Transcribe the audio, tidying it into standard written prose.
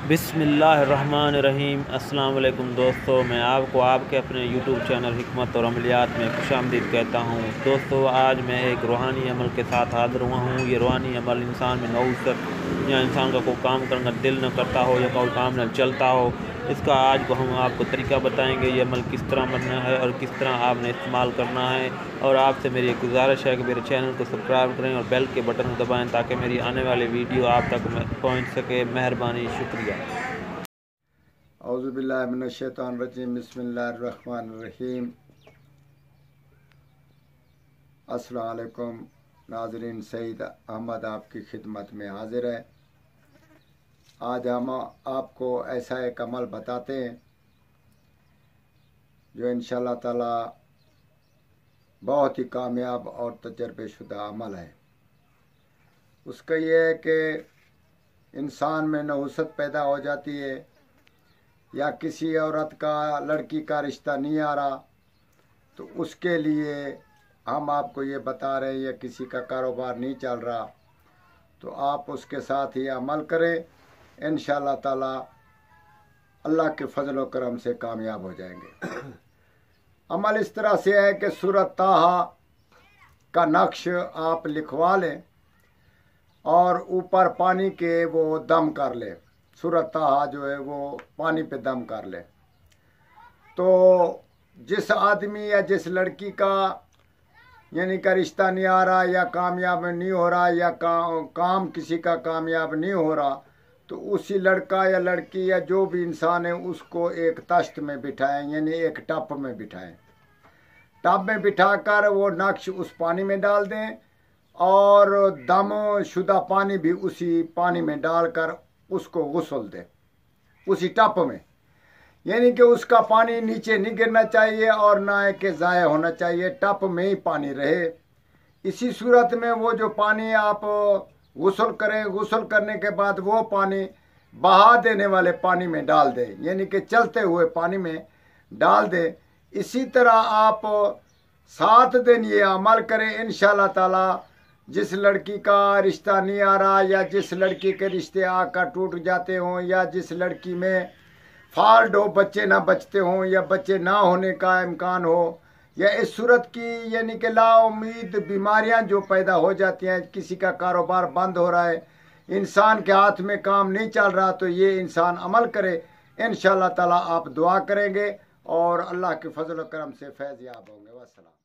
बिस्मिल्लाहिर्रहमानिर्रहीम। अस्सलाम वालेकुम दोस्तों, मैं आपको आपके अपने यूट्यूब चैनल हिकमत और अमलियात में खुशामदीद कहता हूँ। दोस्तों, आज मैं एक रूहानी अमल के साथ हाज़िर हुआ हूँ। ये रूहानी अमल इंसान में नौसत या इंसान का कोई काम करने का दिल न करता हो या कोई काम न चलता हो, इसका आज को हम आपको तरीका बताएंगे। ये अमल किस तरह बनना है और किस तरह आपने इस्तेमाल करना है। और आपसे मेरी एक गुजारिश है कि मेरे चैनल को सब्सक्राइब करें और बेल के बटन को दबाएं ताकि मेरी आने वाली वीडियो आप तक पहुंच सके। मेहरबानी, शुक्रिया। औज़ुबिल्लाहि मिनश्शैतानिर्रजीम। बिस्मिल्लाहिर्रहमानिर्रहीम। अस्सलाम वालेकुम नाज़रीन, सईद अहमद आपकी खिदमत में हाजिर है। आज हम आपको ऐसा एक अमल बताते हैं जो इंशाअल्लाह ताला बहुत ही कामयाब और तजर्बेशुदा अमल है। उसका ये है कि इंसान में नहुसत पैदा हो जाती है या किसी औरत का लड़की का रिश्ता नहीं आ रहा, तो उसके लिए हम आपको ये बता रहे हैं। या किसी का कारोबार नहीं चल रहा, तो आप उसके साथ ही अमल करें। इंशाअल्लाह ताला अल्लाह के फजल व करम से कामयाब हो जाएंगे। अमल इस तरह से है कि सूरत ताहा का नक्श आप लिखवा लें और ऊपर पानी के वो दम कर लें। सूरत ताहा जो है वो पानी पे दम कर ले। तो जिस आदमी या जिस लड़की का यानी का रिश्ता नहीं आ रहा या कामयाब नहीं हो रहा या काम किसी का कामयाब नहीं हो रहा, तो उसी लड़का या लड़की या जो भी इंसान है उसको एक तश्त में बिठाएं, यानी एक टब में बिठाएं। टब में बिठाकर वो नक्श उस पानी में डाल दें और दम शुदा पानी भी उसी पानी में डालकर उसको गुस्ल दे उसी टप में। यानी कि उसका पानी नीचे नहीं गिरना चाहिए और ना है कि ज़ाया होना चाहिए, टप में ही पानी रहे। इसी सूरत में वो जो पानी आप गुस्ल करें, गुस्ल करने के बाद वो पानी बहा देने वाले पानी में डाल दें, यानी कि चलते हुए पानी में डाल दें। इसी तरह आप 7 दिन ये अमल करें। इंशाअल्लाह ताला जिस लड़की का रिश्ता नहीं आ रहा या जिस लड़की के रिश्ते आकर टूट जाते हों या जिस लड़की में फॉल्ट हो, बच्चे ना बचते हों या बच्चे ना होने का इम्कान हो, या इस सूरत की यानी कि लाउम्मीद बीमारियां जो पैदा हो जाती हैं, किसी का कारोबार बंद हो रहा है, इंसान के हाथ में काम नहीं चल रहा, तो ये इंसान अमल करे। इंशाअल्लाह ताला आप दुआ करेंगे और अल्लाह के फजल व करम से फैज़ याब होंगे। वस्सलाम।